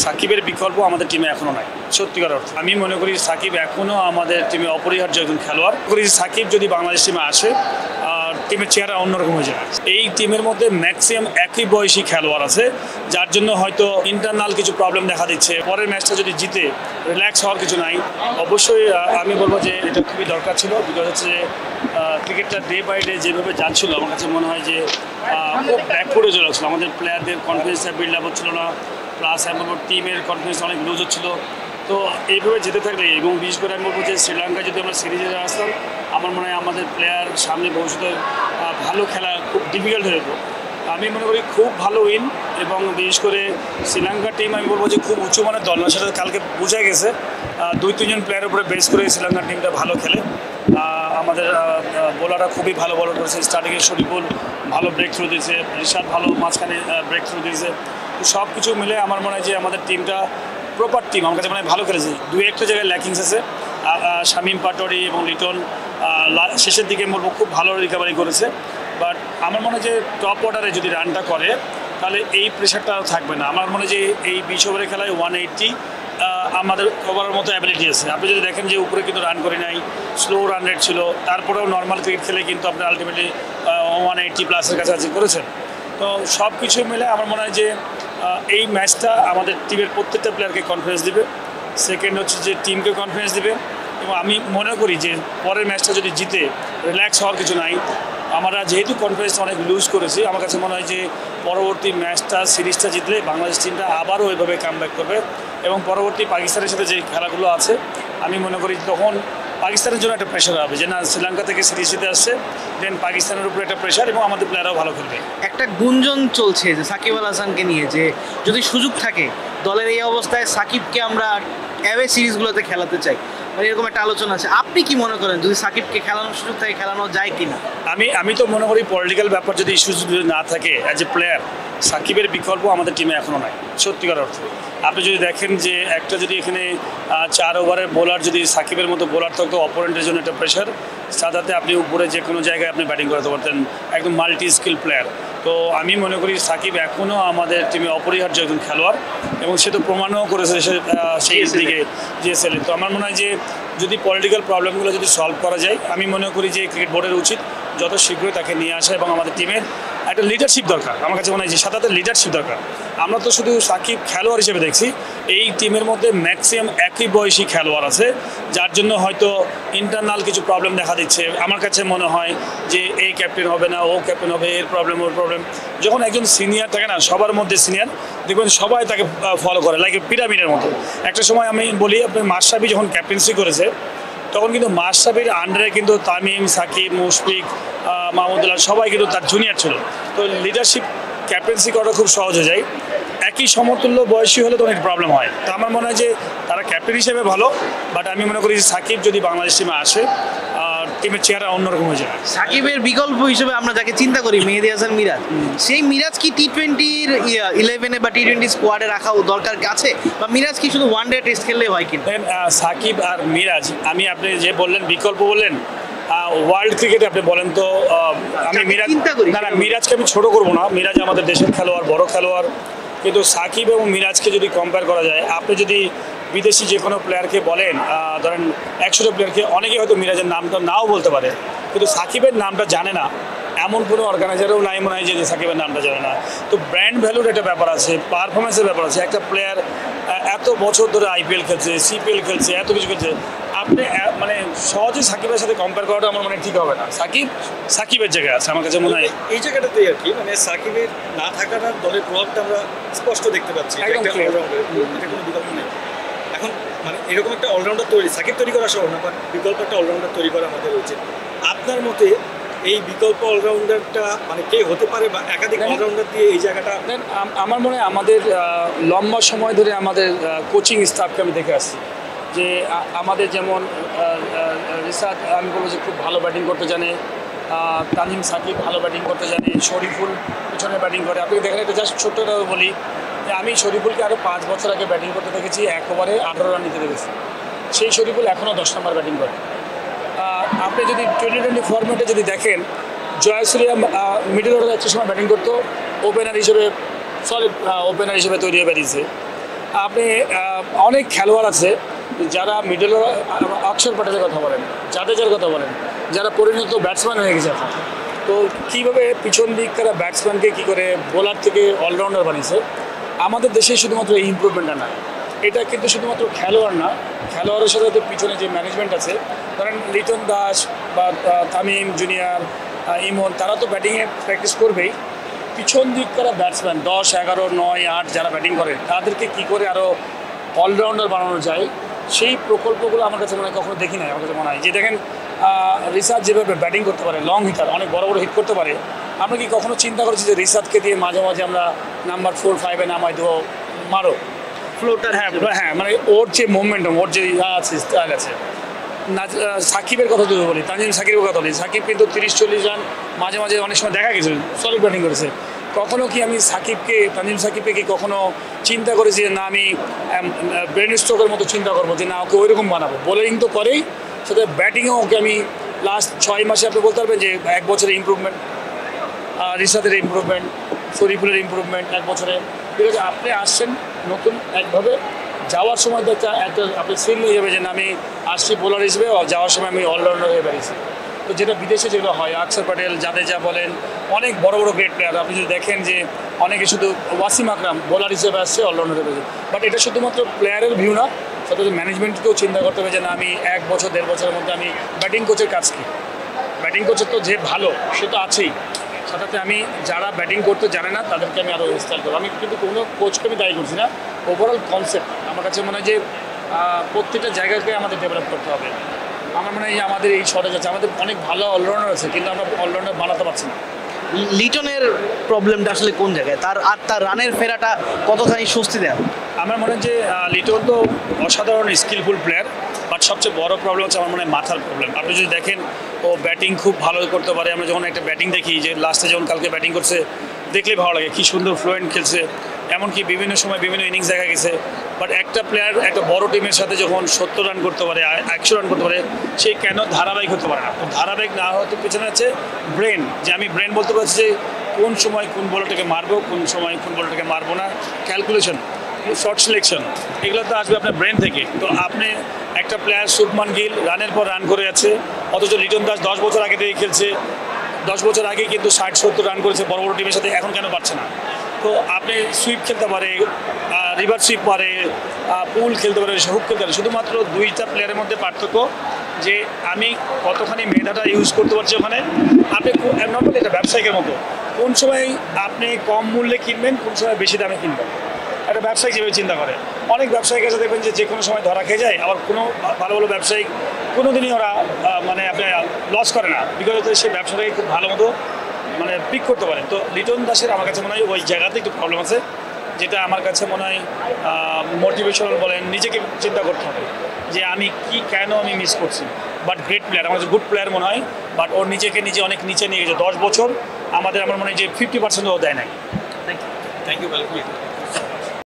সাকিবের বিকল্প আমাদের টিমে এখনো নাই, সত্যিকার অর্থ। আমি মনে করি সাকিব এখনো আমাদের টিমে অপরিহার্য একজন খেলোয়াড়। করি সাকিব যদি বাংলাদেশ টিমে আসে, টিমের চেহারা অন্যরকম হয়ে যায়। এই টিমের মধ্যে ম্যাক্সিমাম একই বয়সী খেলোয়াড় আছে, যার জন্য হয়তো ইন্টারনাল কিছু প্রবলেম দেখা দিচ্ছে। পরের ম্যাচটা যদি জিতে রিল্যাক্স হওয়ার কিছু নাই। অবশ্যই আমি বলবো যে এটা খুবই দরকার ছিল, বিকজ হচ্ছে ক্রিকেটটা ডে বাই ডে যেভাবে যাচ্ছিল, আমার কাছে মনে হয় যে খুব ব্যাকফুটে চলে আসছিল। আমাদের প্লেয়ারদের কনফিডেন্সটা বিল্ড আপ হচ্ছিল না, প্লাস আমি বলবো টিমের কনফিডেন্স অনেক লুজ হচ্ছিল। তো এইভাবে যেতে থাকলে, এবং বিশেষ করে আমি বলবো যে শ্রীলঙ্কায় যদি আমরা সিরিজে আসতাম, আমার মনে হয় আমাদের প্লেয়ার সামনে ভবিষ্যতে ভালো খেলা খুব ডিফিকাল্ট হয়ে যেত। আমি মনে করি খুব ভালো উইন, এবং বিশেষ করে শ্রীলঙ্কার টিম আমি বলবো যে খুব উঁচু মানের দল না, সেটা কালকে বোঝা গেছে। 2-3 জন প্লেয়ারের উপরে বেস করে শ্রীলঙ্কার টিমটা ভালো খেলে। আমাদের বোলাররা খুবই ভালো বল করেছে। স্টার্টিংয়ে শরীফুল ভালো ব্রেক থ্রু দিয়েছে, রিশাদ ভালো মাঝখানে ব্রেক থ্রু দিয়েছে। তো সব কিছু মিলে আমার মনে হয় যে আমাদের টিমটা প্রপার টিম, আমার কাছে মনে হয় ভালো খেলেছে। 2-1টা জায়গায় ল্যাকিংস আছে। শামীম পাটোয়ারি এবং লিটন শেষের দিকে বলবো খুব ভালো রিকভারি করেছে। বাট আমার মনে হয় যে টপ অর্ডারে যদি রানটা করে, তাহলে এই প্রেশারটা থাকবে না। আমার মনে হয় যে এই 20 ওভারের খেলায় 180 আমাদের কভারের মতো অ্যাবিলিটি আছে। আপনি যদি দেখেন যে উপরে কিন্তু রান করে নাই, স্লো রান রেট ছিল, তারপরেও নর্মাল ক্রিকেট খেলে কিন্তু আপনি আলটিমেটলি 180+ কাছাকাছি করেছেন। তো সব কিছু মিলে আমার মনে হয় যে এই ম্যাচটা আমাদের টিমের প্রত্যেকটা প্লেয়ারকে কনফিডেন্স দিবে। সেকেন্ড হচ্ছে যে টিমকে কনফিডেন্স দিবে, এবং আমি মনে করি যে পরের ম্যাচটা যদি জিতে রিল্যাক্স হওয়ার কিছু নাই। আমরা যেহেতু কনফিডেন্স অনেক লুজ করেছি, আমার কাছে মনে হয় যে পরবর্তী ম্যাচটা সিরিজটা জিতলে বাংলাদেশ টিমটা আবারও ওইভাবে কামব্যাক করবে, এবং পরবর্তী পাকিস্তানের সাথে যে খেলাগুলো আছে, আমি মনে করি তখন পাকিস্তানের জন্য একটা প্রেশার হবে যে না, শ্রীলঙ্কা থেকে সিরিজ জিতে আসছে, দেন পাকিস্তানের উপরে একটা প্রেশার, এবং আমাদের প্লেয়াররাও ভালো খেলবে। একটা গুঞ্জন চলছে যে সাকিব আল হাসানকে নিয়ে, যে যদি সুযোগ থাকে দলের এই অবস্থায় সাকিবকে আমরা অ্যাওয়ে সিরিজগুলোতে খেলাতে চাই, মানে এরকম একটা আলোচনা আছে। আপনি কি মনে করেন যদি সাকিবকে খেলানোর সুযোগ থাকে খেলানো যায় কিনা? আমি তো মনে করি পলিটিক্যাল ব্যাপার যদি ইস্যুস যদি না থাকে, অ্যাজ এ প্লেয়ার সাকিবের বিকল্প আমাদের টিমে এখনও নাই, সত্যিকার অর্থে। আপনি যদি দেখেন যে একটা যদি এখানে 4 ওভারের বোলার যদি সাকিবের মতো বোলার থাকতো, অপোনেন্টের জন্য একটা প্রেশার, সাদাতে আপনি উপরে যে কোনো জায়গায় আপনি ব্যাটিং করাতে পারতেন, একদম মাল্টি স্কিল প্লেয়ার। তো আমি মনে করি সাকিব এখনও আমাদের টিমে অপরিহার্য একজন খেলোয়াড়, এবং সে তো প্রমাণও করেছে সেই দিকে জিএসএলে। তো আমার মনে হয় যে যদি পলিটিক্যাল প্রবলেমগুলো যদি সলভ করা যায়, আমি মনে করি যে ক্রিকেট বোর্ডের উচিত যত শীঘ্রই তাকে নিয়ে আসা, এবং আমাদের টিমের একটা লিডারশিপ দরকার। আমার কাছে মনে হয় যে সাদাতে লিডারশিপ দরকার। আমরা তো শুধু সাকিব খেলোয়াড় হিসেবে দেখছি, এই টিমের মধ্যে ম্যাক্সিমাম একই বয়সী খেলোয়াড় আছে, যার জন্য হয়তো ইন্টারনাল কিছু প্রবলেম দেখা দিচ্ছে। আমার কাছে মনে হয় যে এই ক্যাপ্টেন হবে না, ও ক্যাপ্টেন হবে, এর প্রবলেম ওর প্রবলেম। যখন একজন সিনিয়র থাকে না, সবার মধ্যে সিনিয়র, দেখবেন সবাই তাকে ফলো করে, লাইক পিরামিডের মতো। একটা সময় আমি বলি, আপনি মাশরাফি যখন ক্যাপ্টেন্সি করেছে, তখন কিন্তু মাশরাফির আন্ডারে কিন্তু তামিম, সাকিব, মুশফিক, মাহমুদুল্লাহ সবাই কিন্তু তার জুনিয়র ছিল। তো লিডারশিপ ক্যাপ্টেন্সি করা খুব সহজ হয়ে যায়। একই সমতুল্য বয়সী হলে তো অনেক প্রবলেম হয়। তো আমার মনে হয় যে তারা ক্যাপ্টেন হিসেবে ভালো, বাট আমি মনে করি যে সাকিব যদি বাংলাদেশ টিমে আসে, টিমের চেহারা অন্যরকম হয়ে যায়। সাকিবের বিকল্প হিসেবে আমরা যাকে চিন্তা করি মেহেদী হাসান মিরাজ, সেই মিরাজ কি T20-র 11-এ বা T20 স্কোয়াডে রাখা দরকার আছে, বা মিরাজ কি শুধু ওয়ান ডে টেস্ট খেললেই হয় কিনা? সাকিব আর মিরাজ, আপনি যে বললেন বিকল্প বললেন, ওয়ার্ল্ড ক্রিকেটে আপনি বলেন তো, আমি মিরাজ মিরাজকে আমি ছোট করবো না। মিরাজ আমাদের দেশের খেলোয়াড়, বড় খেলোয়াড়, কিন্তু সাকিব এবং মিরাজকে যদি কম্পেয়ার করা যায়, আপনি যদি বিদেশি যে কোনো প্লেয়ারকে বলেন, ধরেন 100টা প্লেয়ারকে, অনেকেই হয়তো মিরাজের নামটা নাও বলতে পারে, কিন্তু সাকিবের নামটা জানে না এমন কোনো অর্গানাইজারও নাই মনে হয় যে সাকিবের নামটা জানে না। তো ব্র্যান্ড ভ্যালুর একটা ব্যাপার আছে, পারফরমেন্সের ব্যাপার আছে। একটা প্লেয়ার এত বছর ধরে IPL খেলছে, CPL খেলছে, এত কিছু খেলছে, আপনি মানে সহজে সাকিবের সাথে কম্পেয়ার করাটা আমার মনে ঠিক হবে না। সাকিবের জায়গায় আছে আমার কাছে মনে হয়। এই জায়গাটাতেই আর কি, মানে সাকিবের না থাকাটা দলের প্রভাবটা আমরা স্পষ্ট দেখতে পাচ্ছি। এটা কোনো বিকল্প নেই এখন। মানে এরকম একটা অলরাউন্ডার সাকিব তৈরি করা সহ না, বাট বিকল্প একটা অলরাউন্ডার তৈরি করা আমাদের উচিত। আপনার মতে এই বিকল্প অলরাউন্ডারটা মানে কে হতে পারে, বা একাধিক অলরাউন্ডার দিয়ে এই জায়গাটা? আমার মনে হয় আমাদের লম্বা সময় ধরে আমাদের কোচিং স্টাফকে আমি দেখে আসছি যে আমাদের যেমন রিশাদ, আমি বলবো যে খুব ভালো ব্যাটিং করতে জানে, তামিম, সাকিব ভালো ব্যাটিং করতে জানে, শরীফুল পিছনে ব্যাটিং করে। আপনি দেখেন, এটা জাস্ট ছোট্টটা বলি যে আমি শরীফুলকে আরও 5 বছর আগে ব্যাটিং করতে দেখেছি, 1 ওভারে 18 রান নিতে দেখেছি। সেই শরীফুল এখনও 10 নম্বর ব্যাটিং করে। আপনি যদি T20 ফরম্যাটে যদি দেখেন, জয়াসুরিয়া মিডল অর্ডারে একটা সময় ব্যাটিং করতো, ওপেনার হিসেবে সলিড ওপেনার হিসেবে তৈরি হয়ে বেরিয়েছে। আপনি অনেক খেলোয়াড় আছে যারা মিডল অক্ষর প্যাটেলের কথা বলেন, জাদেজার কথা বলেন, যারা পরিণত ব্যাটসম্যান হয়ে গেছে এখন। তো কীভাবে পিছন দিককার ব্যাটসম্যানকে কী করে বোলার থেকে অলরাউন্ডার বানিয়েছে, আমাদের দেশে শুধুমাত্র এই ইমপ্রুভমেন্টটা না, এটা কিন্তু শুধুমাত্র খেলোয়াড় না, খেলোয়াড়ের সাথে সাথে পিছনে যে ম্যানেজমেন্ট আছে, ধরেন লিটন দাস বা তামিম জুনিয়র, ইমন, তারা তো ব্যাটিংয়ে প্র্যাকটিস করবেই। পিছন দিককার ব্যাটসম্যান 10, 11, 9, 8 যারা ব্যাটিং করে তাদেরকে কী করে আরও অলরাউন্ডার বানানো যায়, সেই প্রকল্পগুলো আমার কাছে মনে হয় কখনো দেখি নাই। আমার কাছে মনে হয় যে দেখেন রিশাদ যেভাবে ব্যাটিং করতে পারে, লং হিটার, অনেক বড় বড় হিট করতে পারে, আমরা কি কখনো চিন্তা করেছি যে রিশাদকে দিয়ে মাঝে মাঝে আমরা নাম্বার 4, 5-এ নামাই দেবো, মারো ফ্লোটার। হ্যাঁ মানে ওর যে মোমেন্টাম, ওর যে আছে, স্টাইল আছে। সাকিবের কথা যদি বলি, তানজিম সাকিবের কথা বলি, সাকিব কিন্তু 30-40 রান মাঝে মাঝে অনেক সময় দেখা গেছে সলিড ব্যাটিং করেছে। কখনো কি আমি তানজিম সাকিবকে কি কখনো চিন্তা করেছি যে না আমি ব্রেন স্ট্রোকের মতো চিন্তা করবো যে না ওকে ওইরকম বানাবো? বোলিং তো করেই, সাথে ব্যাটিংয়েও ওকে আমি লাস্ট 6 মাসে আপনি বলতে পারবেন যে 1 বছরের ইমপ্রুভমেন্ট, রিশাদের ইমপ্রুভমেন্ট, শরীফুলের ইমপ্রুভমেন্ট 1 বছরে। ঠিক আছে, আপনি আসছেন নতুন একভাবে, যাওয়ার সময় তো একটা আপনি সিল নিয়ে যাবে যে না আমি আসছি বোলার হিসেবে, যাওয়ার সময় আমি অলরাউন্ডার হয়ে বেরিয়েছি। তো যেটা বিদেশে যেগুলো হয়, অক্ষর প্যাটেল, জাদেজা বলেন, অনেক বড় বড় গ্রেট প্লেয়ার, আপনি যদি দেখেন যে অনেকে শুধু ওয়াসিম আকরাম বোলার হিসেবে আসছে, অলরাউন্ডার হয়ে বেরিয়েছে। বাট এটা শুধুমাত্র প্লেয়ারের ভিউ না, সাথে ম্যানেজমেন্টকেও চিন্তা করতে হবে যে না আমি 1 বছর 1.5 বছরের মধ্যে আমি ব্যাটিং কোচের কাজ কী, ব্যাটিং কোচের তো যে ভালো সে তো আছেই, সাথে আমি যারা ব্যাটিং করতে জানে না তাদেরকে আমি আরও ইনস্টল করবো। আমি কিন্তু কোনো কোচকে আমি দায়ী করছি না, ওভারঅল কনসেপ্ট আমার কাছে মনে হয় যে প্রত্যেকটা জায়গাকে আমাদের ডেভেলপ করতে হবে। আমার মনে হয় যে আমাদের এই শর্টেজ আছে, আমাদের অনেক ভালো অলরাউন্ডার আছে কিন্তু আমরা অলরাউন্ডার বানাতে পারছি না। লিটনের প্রবলেমটা আসলে কোন জায়গায়, তার রানের ফেরাটা কতখানি স্বস্তি দেয়? আমার মনে হয় যে লিটন তো অসাধারণ স্কিলফুল প্লেয়ার, বাট সবচেয়ে বড় প্রবলেম হচ্ছে আমার মনে হয় মাথার প্রবলেম। আপনি যদি দেখেন ও ব্যাটিং খুব ভালো করতে পারে, আমরা যখন একটা ব্যাটিং দেখি যে লাস্টে যখন কালকে ব্যাটিং করছে দেখলেই ভালো লাগে, কী সুন্দর ফ্লুয়েন্ট খেলছে, এমনকি বিভিন্ন সময় বিভিন্ন ইনিংস দেখা গেছে। বাট একটা প্লেয়ার একটা বড় টিমের সাথে যখন 70 রান করতে পারে, 100 রান করতে পারে, সে কেন ধারাবাহিক হতে পারে না? তো ধারাবাহিক না হতে পেছনে আছে ব্রেন, যে আমি ব্রেন বলতে পারছি যে কোন সময় কোন বলটাকে মারবো, কোন সময় কোন বলটাকে মারবো না, ক্যালকুলেশন, শর্ট সিলেকশন, এগুলো তো আসবে আপনার ব্রেন থেকে। তো আপনি একটা প্লেয়ার শুভমান গিল রানের পর রান করে যাচ্ছে, অথচ লিটন দাস 10 বছর আগে থেকে খেলছে, 10 বছর আগে কিন্তু 60-70 রান করেছে বড় বড় টিমের সাথে, এখন কেন পারছে না? তো আপনি সুইপ খেলতে পারে, রিভার সুইপ পারে, পুল খেলতে পারে, হুক খেলতে পারে, শুধুমাত্র 2টা প্লেয়ারের মধ্যে পার্থক্য যে আমি কতখানি মেধাটা ইউজ করতে পারছি ওখানে। আপনি নর্মালি এটা ব্যবসায়িকের মতো, কোন সময় আপনি কম মূল্যে কিনবেন, কোন সময় বেশি দামে কিনবেন, একটা ব্যবসায়িক যেভাবে চিন্তা করে। অনেক ব্যবসায়িক আছে দেখবেন যে কোনো সময় ধরা খেয়ে যায়, আবার কোনো ভালো ভালো ব্যবসায়িক কোনো দিনই ওরা মানে আপনি লস করে না, বিকজ সেই ব্যবসাটাকে খুব ভালো মতো মানে পিক করতে পারে। তো লিটন দাসের আমার কাছে মনে হয় ওই জায়গাতে একটু প্রবলেম আছে, যেটা আমার কাছে মনে হয় মোটিভেশনাল বলেন, নিজেকে চিন্তা করতে হবে যে আমি কেন আমি মিস করছি। বাট গ্রেট প্লেয়ার, আমার গুড প্লেয়ার মনে হয়, বাট ওর নিজেকে নিজে অনেক নিচে নিয়ে গেছে। 10 বছর আমার মনে হয় যে 50% ও দেয় নাই। Thank you.